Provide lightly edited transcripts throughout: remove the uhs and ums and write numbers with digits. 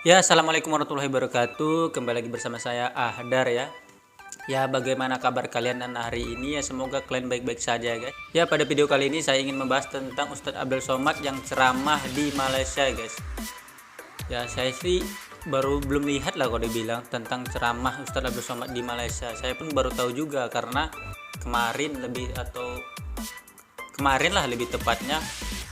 Ya, assalamualaikum warahmatullahi wabarakatuh. Kembali lagi bersama saya Ahdar ya. Ya, bagaimana kabar kalian dan hari ini? Ya, semoga kalian baik-baik saja, guys. Ya, pada video kali ini saya ingin membahas tentang Ustadz Abdul Somad yang ceramah di Malaysia, guys. Ya, saya sih belum lihat lah kalau dibilang tentang ceramah Ustadz Abdul Somad di Malaysia. Saya pun baru tahu juga karena kemarin lah lebih tepatnya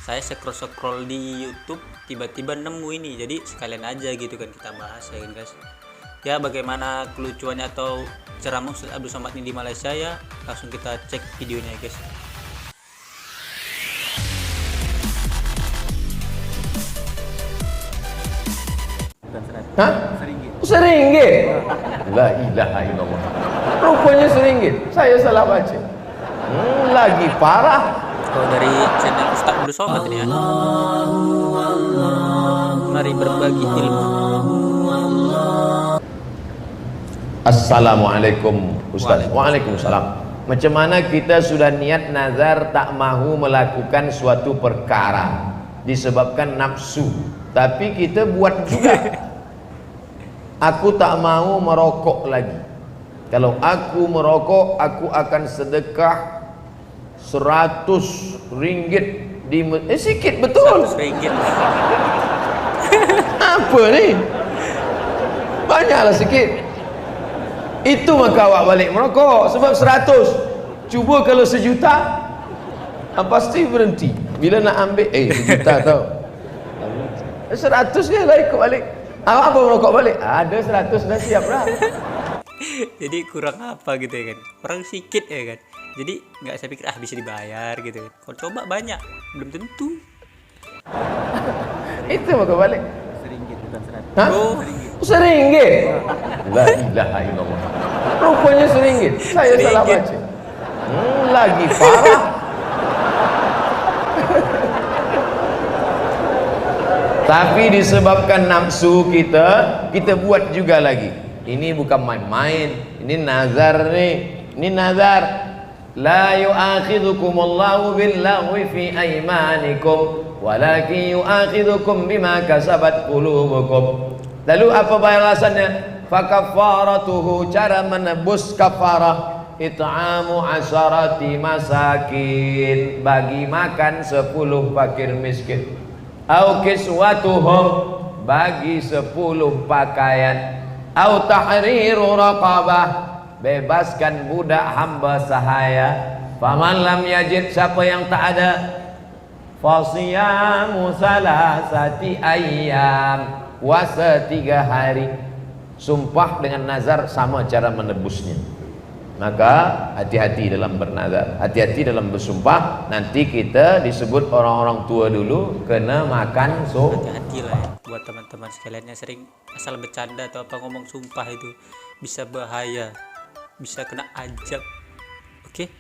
saya scroll di YouTube, tiba-tiba nemu ini, jadi sekalian aja gitu kan kita bahas ya kan guys. Ya, bagaimana kelucuannya atau ceramah Ustadz Abdul Somad ini di Malaysia, ya langsung kita cek videonya guys. Hah? Seringgit? La ilaha illallah. Rupanya seringgit. Saya salah baca. Lagi parah. Kalau dari channel Ustadz Abdul Somad ini ya. Mari berbagi ilmu. Assalamualaikum Ustaz. Waalaikumsalam. Macam mana kita sudah niat nazar tak mahu melakukan suatu perkara disebabkan nafsu, tapi kita buat juga. Aku tak mahu merokok lagi. Kalau aku merokok, aku akan sedekah 100 ringgit di sikit betul. 100 ringgit. Apa ni? Banyaklah sikit. Itu maka awak balik merokok. Sebab 100, cuba kalau 1 juta, pasti berhenti. Bila nak ambil 1 juta tau, 100 je lah ikut balik. Awak apa merokok balik? Ada 100 dah siap lah. Jadi kurang apa gitu ya kan, kurang sikit ya kan. Jadi nggak saya pikir bisa dibayar gitu kan. Kalau coba banyak, belum tentu. Itu maka balik. Seringgit bukan 100. Hah? Oh, Seringgit? La ilaha illallah. Rupanya seringgit. Saya salah baca. Lagi parah. Tapi disebabkan nafsu kita buat juga lagi. Ini bukan main-main. Ini nazar nih. Ini nazar. La yu'akhidhukumullahu billaghwi fi aymanikum, walakin yu'akhidhukum bima kasabat qulubukum. Lalu apa balasannya? Fakafaratuhu, cara menebus kafarah, it'amu asharati masakin, bagi makan 10 fakir miskin. Au kiswatuhum, bagi 10 pakaian. Au tahriru raqabah, bebaskan budak hamba sahaya. Faman lam yajid, siapa yang tak ada, fasiyamu salasati ayyam, puasa 3 hari. Sumpah dengan nazar sama cara menebusnya. Maka hati-hati dalam bernazar, hati-hati dalam bersumpah. Nanti kita disebut orang-orang tua dulu kena makan hati-hati lah ya buat teman-teman sekalian yang sering asal bercanda atau apa ngomong sumpah, itu bisa bahaya, bisa kena ajab. Oke?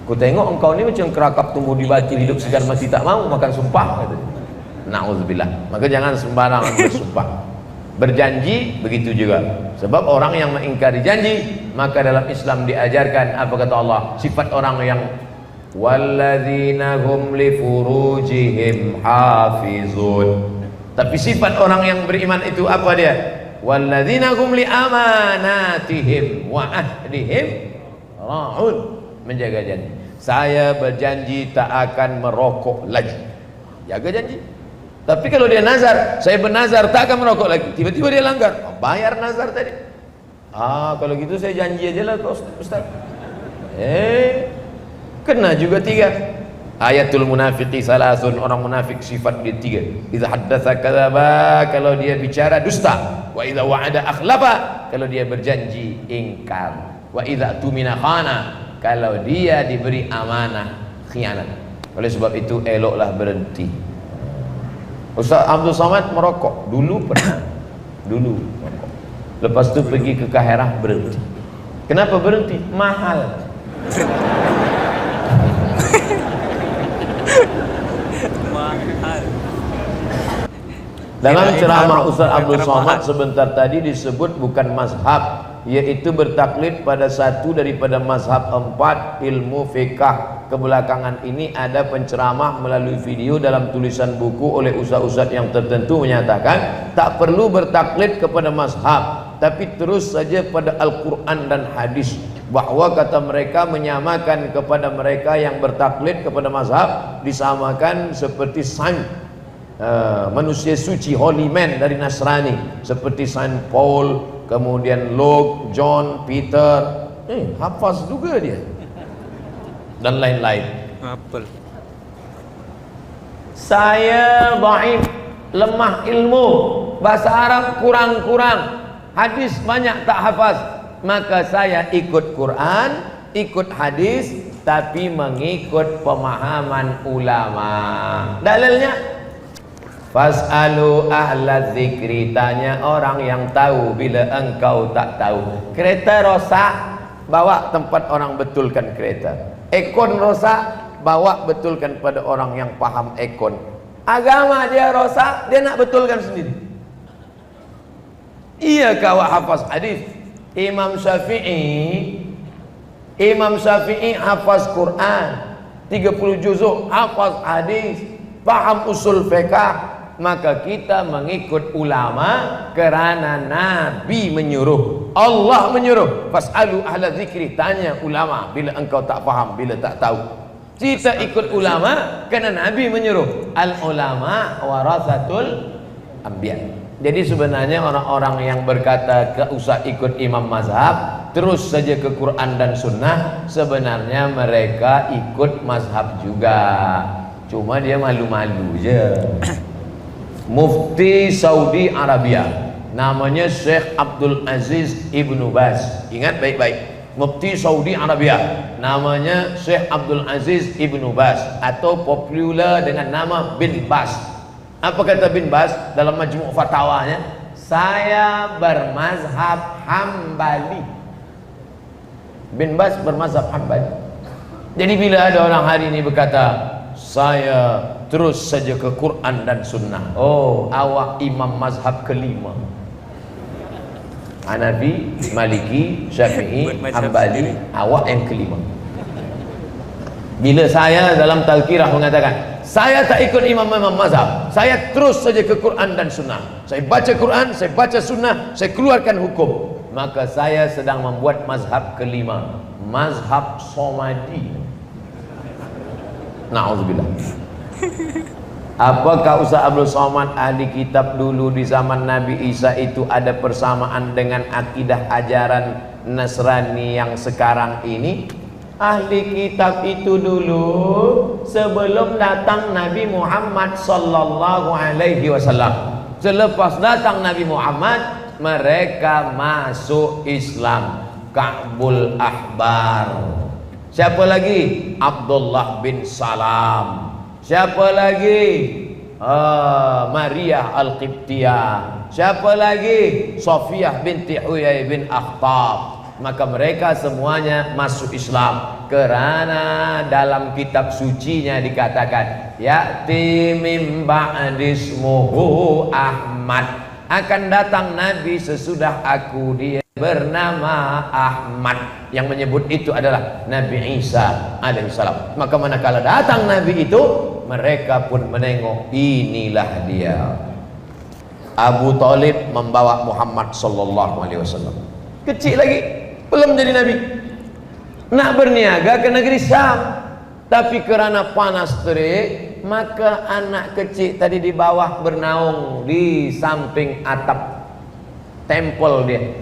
Ku tengok engkau ni macam kerakap tumbuh di batu, hidup segan masih tak mau makan sumpah, kata dia. Na'udzubillah. Maka jangan sembarangan bersumpah. Berjanji begitu juga. Sebab orang yang mengingkari janji, maka dalam Islam diajarkan apa kata Allah? Sifat orang yang walladzina hum li furujihim hafizun. Tapi sifat orang yang beriman itu apa dia? Walladzina hum li amanatihim wa ahdihim ra'un, menjaga janji. Saya berjanji tak akan merokok lagi. Jaga janji. Tapi kalau dia nazar, saya bernazar tak akan merokok lagi, tiba-tiba dia langgar, bayar nazar tadi. Kalau gitu saya janji aja lah Ustaz. Kena juga 3. Ayatul munafiqi salasun, orang munafik sifat dia 3. Idza haddatsa kadzaba, kalau dia bicara dusta. Wa idza wa'ada akhlafa, kalau dia berjanji ingkar. Wa idza tumina khana, kalau dia diberi amanah khianat. Oleh sebab itu eloklah berhenti. Ustaz Abdul Somad merokok dulu, pernah dulu merokok. Lepas tu pergi ke Kaherah, berhenti. Kenapa berhenti? Mahal. Mahal. Dalam ceramah Ustaz Abdul Somad sebentar tadi disebut bukan mazhab, yaitu bertaklid pada satu daripada mazhab 4 ilmu fiqh. Kebelakangan ini ada penceramah melalui video dalam tulisan buku oleh ustaz-ustaz yang tertentu menyatakan tak perlu bertaklid kepada mazhab, tapi terus saja pada Al-Quran dan hadis, bahwa kata mereka menyamakan kepada mereka yang bertaklid kepada mazhab disamakan seperti manusia suci, holy man dari Nasrani, seperti Saint Paul, kemudian Luke, John, Peter, hafaz juga dia, dan lain-lain. Apel. Saya dhaif, lemah ilmu, bahasa Arab kurang-kurang, hadis banyak tak hafaz, maka saya ikut Quran, ikut hadis, tapi mengikut pemahaman ulama. Dalilnya fas'alu ahla zikri, tanya orang yang tahu bila engkau tak tahu. Kereta rosak, bawa tempat orang betulkan kereta. Ekon rosak, bawa betulkan pada orang yang paham ekon. Agama dia rosak, dia nak betulkan sendiri. Iya kawak hafaz hadis. Imam Syafi'i hafaz Quran 30 juzuk, hafaz hadis, paham usul fiqh. Maka kita mengikut ulama kerana Nabi menyuruh, Allah menyuruh. Fas'alu ahla zikri, tanya ulama bila engkau tak faham, bila tak tahu. Kita ikut ulama kerana Nabi menyuruh. Al ulama warasatul anbiya. Jadi sebenarnya orang-orang yang berkata tak usah ikut imam mazhab, terus saja ke Quran dan sunnah, sebenarnya mereka ikut mazhab juga, cuma dia malu-malu je. Mufti Saudi Arabia namanya Syekh Abdul Aziz Ibnu Baz. Ingat baik-baik, Mufti Saudi Arabia namanya Syekh Abdul Aziz Ibnu Baz, atau popular dengan nama Bin Baz. Apa kata Bin Baz dalam majmu' fatwanya? Saya bermazhab Hambali. Bin Baz bermazhab Hambali. Jadi bila ada orang hari ini berkata saya terus saja ke Quran dan sunnah, oh awak imam mazhab kelima, Hanafi, Maliki, Syafi'i, Hambali, awak yang kelima. Bila saya dalam tazkirah mengatakan saya tak ikut imam-imam mazhab, saya terus saja ke Quran dan sunnah, saya baca Quran, saya baca sunnah, saya keluarkan hukum, maka saya sedang membuat mazhab kelima, mazhab Somadi. Na'udzubillah. Apakah Ustaz Abdul Somad ahli kitab dulu di zaman Nabi Isa itu ada persamaan dengan akidah ajaran Nasrani yang sekarang ini? Ahli kitab itu dulu sebelum datang Nabi Muhammad sallallahu alaihi wasallam. Selepas datang Nabi Muhammad, mereka masuk Islam. Ka'bul Ahbar. Siapa lagi? Abdullah bin Salam. Siapa lagi? Maria Al-Qibtiyah. Siapa lagi? Sofiyah binti Huyai bin Akhtab. Maka mereka semuanya masuk Islam kerana dalam kitab sucinya dikatakan ya'ti mim ba'dismuhu Ahmad, akan datang Nabi sesudah aku, dia bernama Ahmad. Yang menyebut itu adalah Nabi Isa alaihissalam. Maka manakala datang Nabi itu, mereka pun menengok, inilah dia. Abu Talib membawa Muhammad sallallahu alaihi wasallam. Kecil lagi, belum jadi Nabi. Nak berniaga ke negeri Syam, tapi kerana panas terik, maka anak kecil tadi di bawah bernaung di samping atap tempel dia.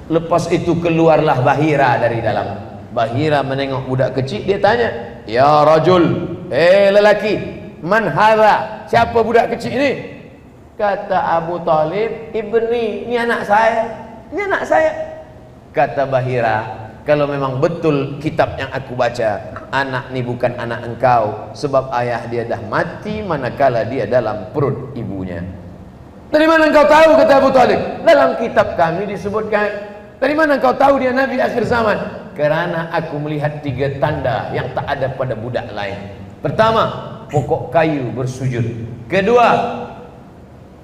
Lepas itu keluarlah Bahira dari dalam. Bahira menengok budak kecil, dia tanya, ya rajul, lelaki, man hadha, siapa budak kecil ini? Kata Abu Talib, ibni, ini anak saya, ini anak saya. Kata Bahira, kalau memang betul kitab yang aku baca, anak ni bukan anak engkau, sebab ayah dia dah mati manakala dia dalam perut ibunya. Dari mana engkau tahu? Kata Abu Talib, dalam kitab kami disebutkan. Dari mana engkau tahu dia Nabi akhir zaman? Kerana aku melihat 3 tanda yang tak ada pada budak lain. Pertama, pokok kayu bersujud. Kedua,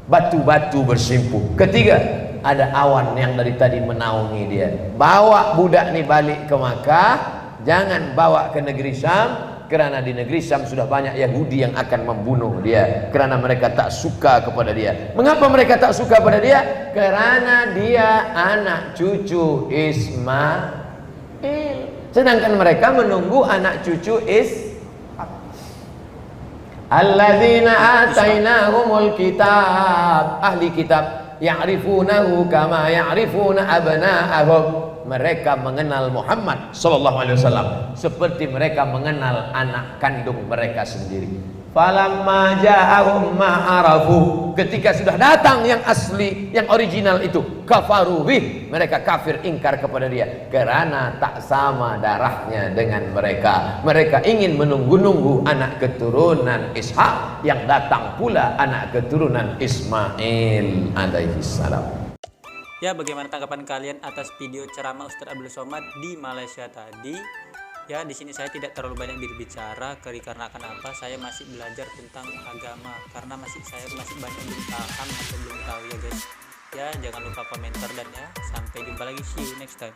batu-batu bersimpuh. Ketiga, ada awan yang dari tadi menaungi dia. Bawa budak nih balik ke Makkah, jangan bawa ke negeri Syam, kerana di negeri Syam sudah banyak Yahudi yang akan membunuh dia, kerana mereka tak suka kepada dia. Mengapa mereka tak suka pada dia? Kerana dia anak cucu Ismail, sedangkan mereka menunggu anak cucu alladzina atainahumul kitab, ahli kitab, ya'rifunahu kama ya'rifuna abna'ahum. Mereka mengenal Muhammad sallallahu alaihi wasallam seperti mereka mengenal anak kandung mereka sendiri. Falamma ja'ahum ma arafu, ketika sudah datang yang asli, yang original itu, kafaru bih, mereka kafir, ingkar kepada dia, kerana tak sama darahnya dengan mereka. Mereka ingin menunggu-nunggu anak keturunan Ishak, yang datang pula anak keturunan Ismail alaihi salam. Ya, bagaimana tanggapan kalian atas video ceramah Ustadz Abdul Somad di Malaysia tadi? Ya, di sini saya tidak terlalu banyak berbicara karena kenapa? Saya masih belajar tentang agama, karena saya masih banyak belum paham atau belum tahu ya guys. Ya, jangan lupa komentar dan ya, sampai jumpa lagi, see you next time.